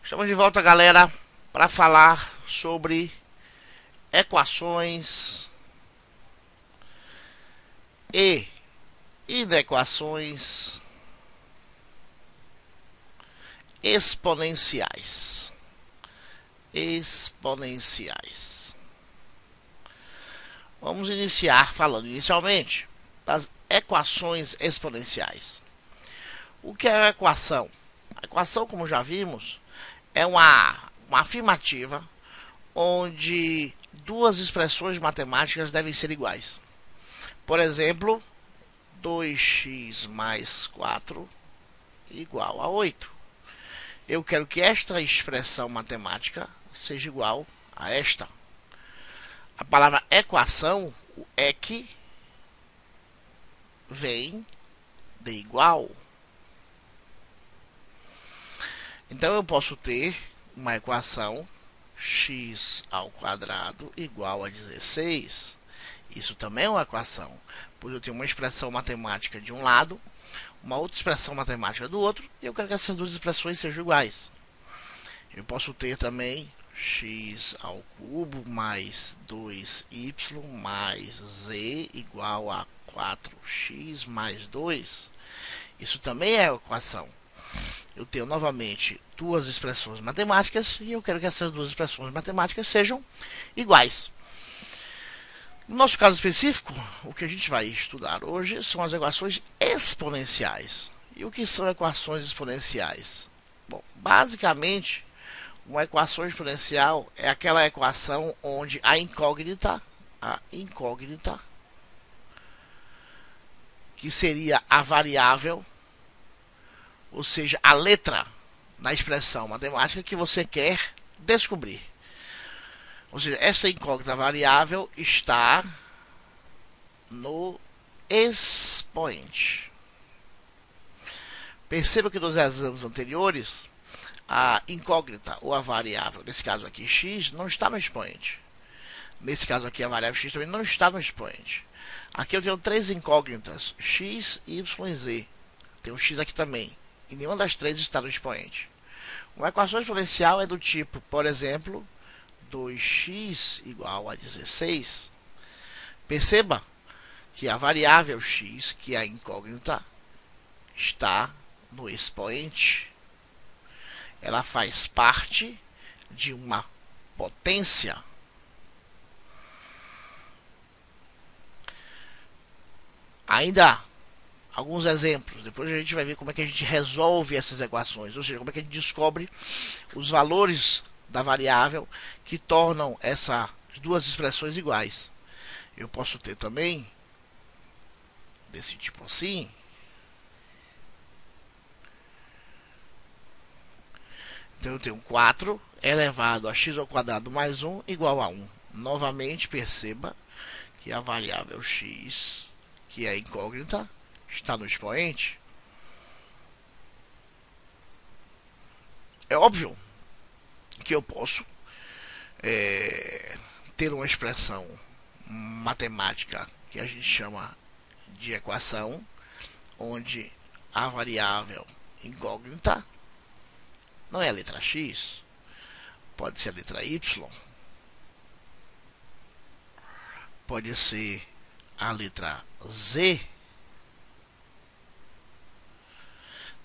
Estamos de volta, galera, para falar sobre equações e inequações exponenciais. Vamos iniciar falando inicialmente das equações exponenciais. O que é a equação? A equação, como já vimos, é uma afirmativa onde duas expressões matemáticas devem ser iguais. Por exemplo, 2x mais 4 igual a 8. Eu quero que esta expressão matemática seja igual a esta. A palavra equação, o eq, vem de igual. Então eu posso ter uma equação x ao quadrado igual a 16. Isso também é uma equação, pois eu tenho uma expressão matemática de um lado, uma outra expressão matemática do outro, e eu quero que essas duas expressões sejam iguais. Eu posso ter também x ao cubo mais 2y mais z igual a 4x mais 2. Isso também é equação. Eu tenho novamente duas expressões matemáticas e eu quero que essas duas expressões matemáticas sejam iguais. No nosso caso específico, o que a gente vai estudar hoje são as equações exponenciais. E o que são equações exponenciais? Bom, basicamente, uma equação exponencial é aquela equação onde a incógnita, que seria a variável, ou seja, a letra na expressão matemática que você quer descobrir. Ou seja, essa incógnita variável está no expoente. Perceba que nos exemplos anteriores, a incógnita ou a variável, nesse caso aqui x, não está no expoente. Nesse caso aqui a variável x também não está no expoente. Aqui eu tenho três incógnitas, x, y e z. Tem um x aqui também. E nenhuma das três está no expoente. Uma equação exponencial é do tipo, por exemplo, 2x igual a 16. Perceba que a variável x, que é a incógnita, está no expoente. Ela faz parte de uma potência. Ainda alguns exemplos. Depois a gente vai ver como é que a gente resolve essas equações, ou seja, como é que a gente descobre os valores da variável que tornam essas duas expressões iguais. Eu posso ter também desse tipo assim. Então eu tenho 4 elevado a x ao quadrado mais 1 igual a 1. Novamente perceba que a variável x, que é incógnita, está no expoente. É óbvio que eu posso ter uma expressão matemática que a gente chama de equação, onde a variável incógnita não é a letra x, pode ser a letra y, pode ser a letra z.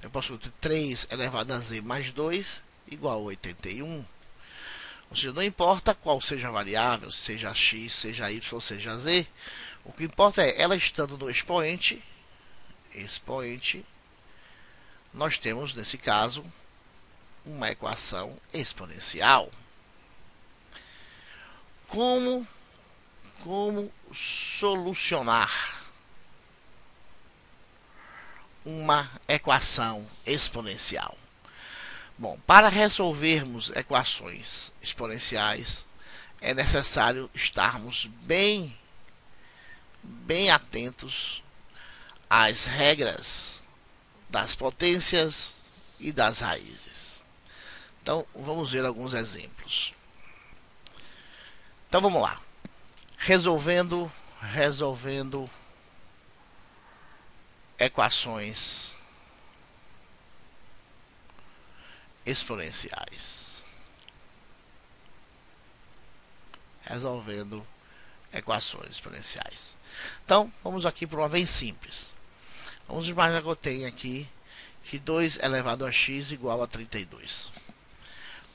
Eu posso ter 3 elevado a z mais 2 igual a 81. Ou seja, não importa qual seja a variável, seja x, seja y ou seja z, o que importa é ela estando no expoente, nós temos nesse caso uma equação exponencial. Como solucionar uma equação exponencial? Bom, para resolvermos equações exponenciais, é necessário estarmos bem atentos às regras das potências e das raízes. Então, vamos ver alguns exemplos. Então, vamos lá. Resolvendo equações exponenciais. Resolvendo equações exponenciais. Então, vamos aqui para uma bem simples. Vamos imaginar que eu tenho aqui que 2 elevado a x igual a 32.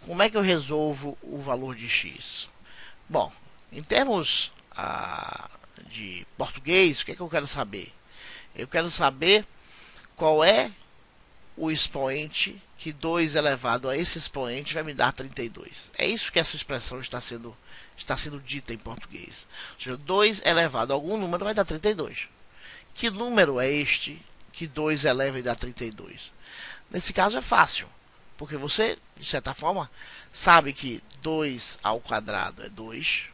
Como é que eu resolvo o valor de x? Bom, em termos de português, o que é que eu quero saber? Eu quero saber qual é o expoente que 2 elevado a esse expoente vai me dar 32. É isso que essa expressão está sendo dita em português. Ou seja, 2 elevado a algum número vai dar 32. Que número é este que 2 eleva e dá 32? Nesse caso é fácil, porque você, de certa forma, sabe que 2 ao quadrado é 2,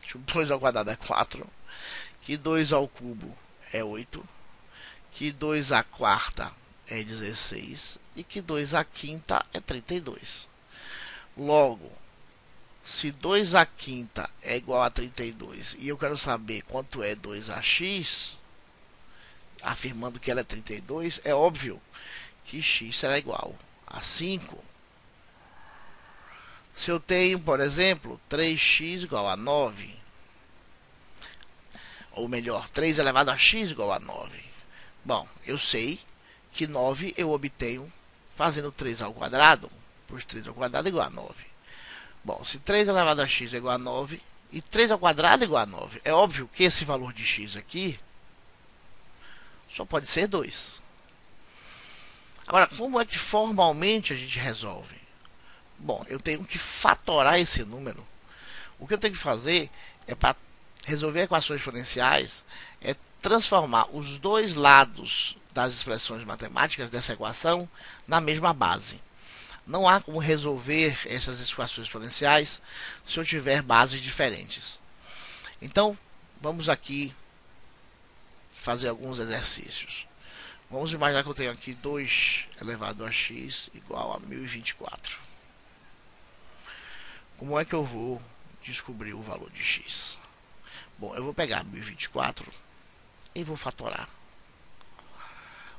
que 2 ao quadrado é 4, que 2 ao cubo é 8, que 2 à quarta é 16 e que 2 à quinta é 32. Logo, se 2 à quinta é igual a 32 e eu quero saber quanto é 2 a x, afirmando que ela é 32, é óbvio que x será igual a 5. Se eu tenho, por exemplo, 3x igual a 9, ou melhor, 3 elevado a x igual a 9. Bom, eu sei que 9 eu obtenho fazendo 3 ao quadrado, pois 3 ao quadrado é igual a 9. Bom, se 3 elevado a x é igual a 9 e 3 ao quadrado é igual a 9, é óbvio que esse valor de x aqui só pode ser 2. Agora, como é que formalmente a gente resolve? Bom, eu tenho que fatorar esse número. O que eu tenho que fazer é, para resolver equações exponenciais, é transformar os dois lados das expressões matemáticas dessa equação na mesma base. Não há como resolver essas equações exponenciais se eu tiver bases diferentes. Então, vamos aqui fazer alguns exercícios. Vamos imaginar que eu tenho aqui 2 elevado a x igual a 1024. Como é que eu vou descobrir o valor de x? Bom, eu vou pegar 1024 e vou fatorar.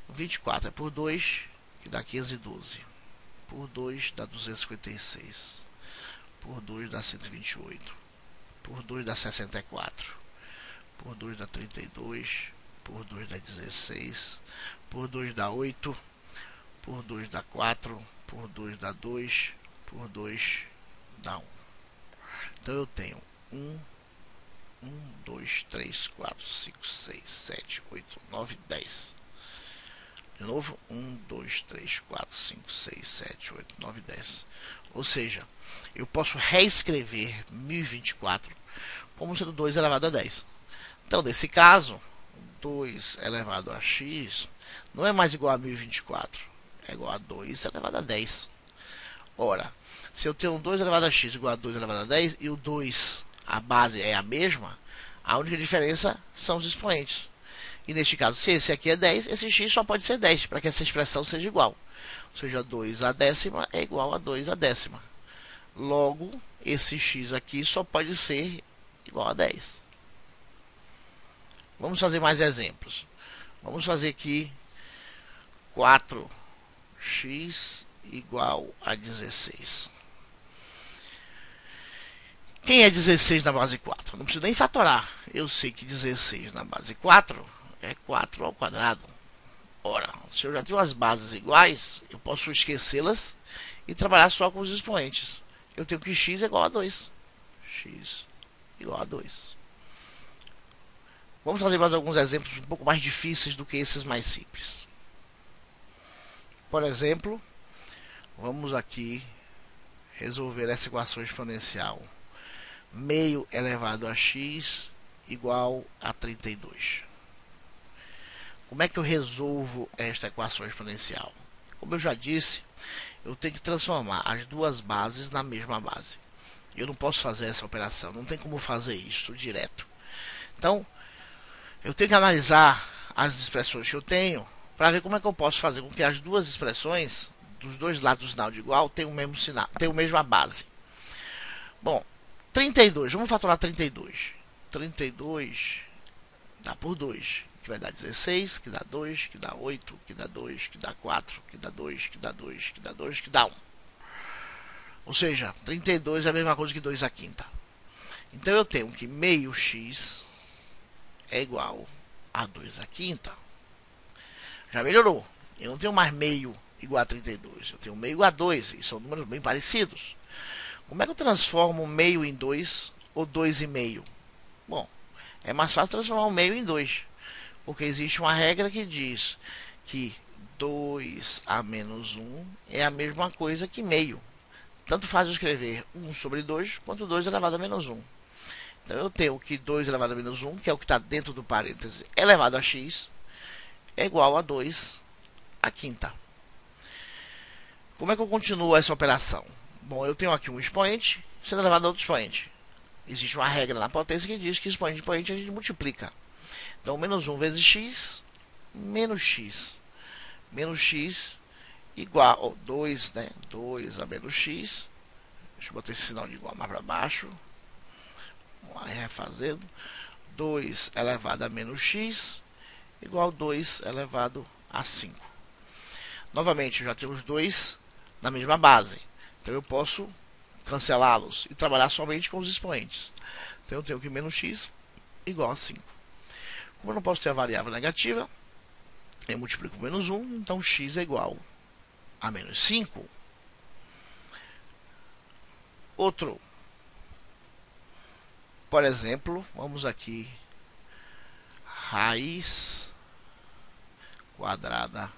24 é por 2, que dá 512. Por 2 dá 256. Por 2 dá 128. Por 2 dá 64. Por 2 dá 32. Por 2 dá 16. Por 2 dá 8. Por 2 dá 4. Por 2 dá 2. Por 2 dá 1. Então eu tenho 1, 2, 3, 4, 5, 6, 7, 8, 9, 10. De novo, 1, 2, 3, 4, 5, 6, 7, 8, 9, 10. Ou seja, eu posso reescrever 1024 como sendo 2 elevado a 10. Então, nesse caso, 2 elevado a x não é mais igual a 1024, é igual a 2 elevado a 10. Ora, se eu tenho 2 elevado a x igual a 2 elevado a 10 e o 2, a base é a mesma, a única diferença são os expoentes. E neste caso, se esse aqui é 10, esse x só pode ser 10, para que essa expressão seja igual. Ou seja, 2 a décima é igual a 2 a décima. Logo, esse x aqui só pode ser igual a 10. Vamos fazer mais exemplos. Vamos fazer aqui 4x igual a 16. Quem é 16 na base 4? Não preciso nem fatorar. Eu sei que 16 na base 4 é 4 ao quadrado. Ora, se eu já tenho as bases iguais, eu posso esquecê-las e trabalhar só com os expoentes. Eu tenho que x é igual a 2. X igual a 2. Vamos fazer mais alguns exemplos um pouco mais difíceis do que esses mais simples. Por exemplo, vamos aqui resolver essa equação exponencial. Meio elevado a x igual a 32. Como é que eu resolvo esta equação exponencial? Como eu já disse, eu tenho que transformar as duas bases na mesma base. Eu não posso fazer essa operação, não tem como fazer isso direto. Então, eu tenho que analisar as expressões que eu tenho para ver como é que eu posso fazer com que as duas expressões dos dois lados do sinal de igual tenham o mesmo sinal, tenham a mesma base. Bom, 32, vamos fatorar 32. 32 dá por 2. que vai dar 16, que dá 2, que dá 8, que dá 2, que dá 4, que dá 2, que dá 2, que dá 2, que dá 1. Ou seja, 32 é a mesma coisa que 2 à quinta. Então eu tenho que meio x é igual a 2 à quinta. Já melhorou. Eu não tenho mais meio igual a 32. Eu tenho meio igual a 2. E são números bem parecidos. Como é que eu transformo meio em 2 ou 2 e meio? Bom, é mais fácil transformar o meio em 2. Porque existe uma regra que diz que 2 a menos 1 é a mesma coisa que meio. Tanto faz eu escrever 1 sobre 2 quanto 2 elevado a menos 1. Então eu tenho que 2 elevado a menos 1, que é o que está dentro do parêntese, elevado a x, é igual a 2 à quinta. Como é que eu continuo essa operação? Bom, eu tenho aqui um expoente sendo elevado a outro expoente. Existe uma regra na potência que diz que expoente e expoente a gente multiplica. Então, menos 1 vezes x, menos x. Menos x igual a 2, né? 2 a menos x. Deixa eu botar esse sinal de igual mais para baixo. Vamos lá, refazendo. 2 elevado a menos x igual a 2 elevado a 5. Novamente, eu já tenho os dois na mesma base. Então, eu posso cancelá-los e trabalhar somente com os expoentes. Então, eu tenho que menos x igual a 5. Como eu não posso ter a variável negativa, eu multiplico por menos 1, então x é igual a menos 5. Outro. Por exemplo, vamos aqui. Raiz quadrada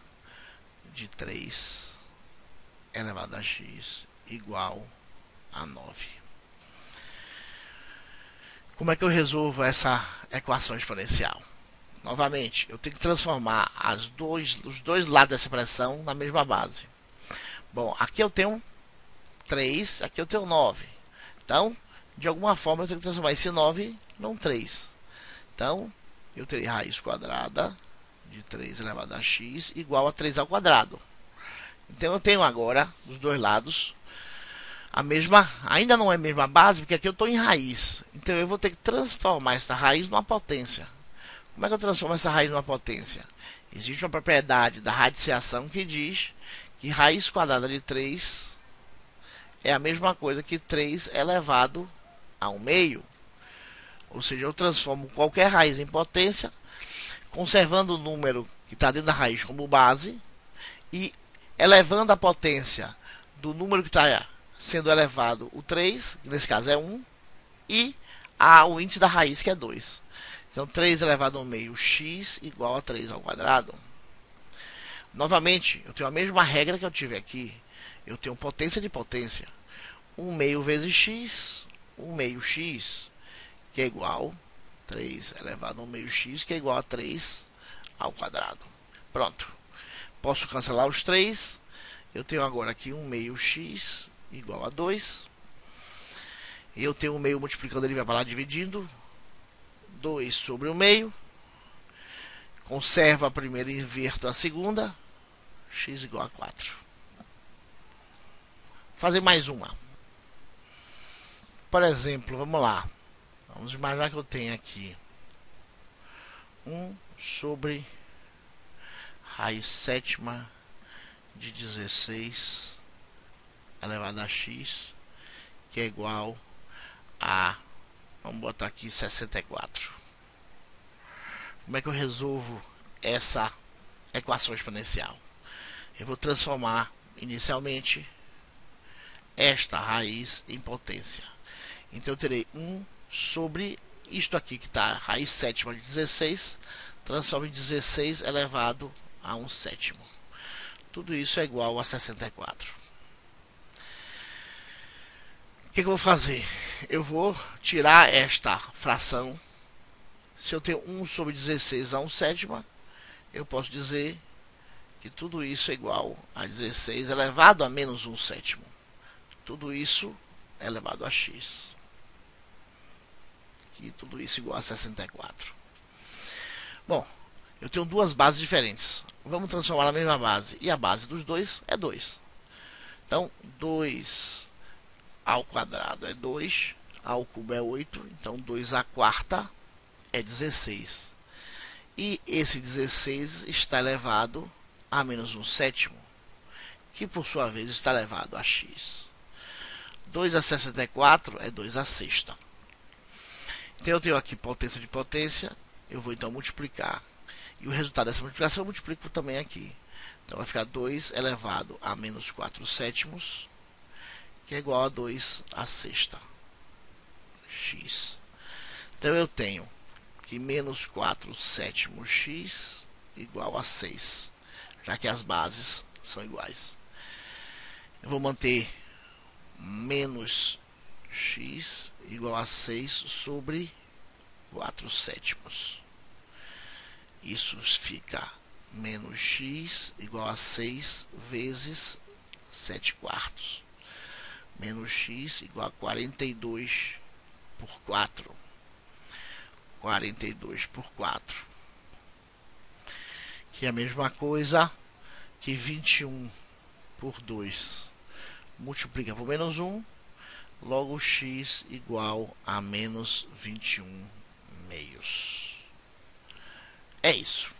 de 3 elevado a x igual a 9. Como é que eu resolvo essa equação exponencial? Novamente, eu tenho que transformar os dois lados dessa expressão na mesma base. Bom, aqui eu tenho 3, aqui eu tenho 9. Então, de alguma forma, eu tenho que transformar esse 9 num 3. Então, eu terei raiz quadrada de 3 elevado a x igual a 3 ao quadrado. Então, eu tenho agora, dos dois lados, a mesma, ainda não é a mesma base, porque aqui eu estou em raiz. Então, eu vou ter que transformar essa raiz numa potência. Como é que eu transformo essa raiz numa potência? Existe uma propriedade da radiciação que diz que raiz quadrada de 3 é a mesma coisa que 3 elevado a 1 meio. Ou seja, eu transformo qualquer raiz em potência, conservando o número que está dentro da raiz como base e elevando a potência do número que está sendo elevado, o 3, que nesse caso é 1, e o índice da raiz, que é 2. Então, 3 elevado ao meio x igual a 3 ao quadrado. Novamente, eu tenho a mesma regra que eu tive aqui. Eu tenho potência de potência. 1 meio vezes x, 1 meio x, que é igual a 3 elevado ao meio x, que é igual a 3 ao quadrado. Pronto. Posso cancelar os 3. Eu tenho agora aqui 1 meio x igual a 2. E eu tenho o meio multiplicando, ele vai para lá dividindo. 2 sobre o meio. Conservo a primeira e inverto a segunda. X igual a 4. Vou fazer mais uma. Por exemplo, vamos lá. Vamos imaginar que eu tenho aqui 1 sobre raiz sétima de 16 elevado a x, que é igual a, vamos botar aqui, 64. Como é que eu resolvo essa equação exponencial? Eu vou transformar inicialmente esta raiz em potência. Então eu terei 1 sobre isto aqui que está raiz sétima de 16, transforma em 16 elevado a 1 sétimo. Tudo isso é igual a 64. O que eu vou fazer? Eu vou tirar esta fração. Se eu tenho 1 sobre 16 a 1 sétima, eu posso dizer que tudo isso é igual a 16 elevado a menos 1 sétimo. Tudo isso é elevado a x. E tudo isso igual a 64. Bom, eu tenho duas bases diferentes. Vamos transformar na mesma base. E a base dos dois é 2. Então, 2 ao quadrado é 2. Ao cubo é 8. Então, 2 à quarta é 16. E esse 16 está elevado a menos 1/7, que por sua vez está elevado a x. 2 a 64 é 2 a sexta. Então eu tenho aqui potência de potência, eu vou então multiplicar. E o resultado dessa multiplicação eu multiplico também aqui. Então vai ficar 2 elevado a menos 4/7, que é igual a 2 a sexta, x. Então eu tenho que menos 4/7 x igual a 6, já que as bases são iguais. Eu vou manter menos x igual a 6 sobre 4/7. Isso fica menos x igual a 6 vezes 7/4. Menos x igual a 42 por 4. 42 por 4. Que é a mesma coisa que 21 por 2. Multiplica por menos 1. Logo x igual a menos 21 meios. É isso.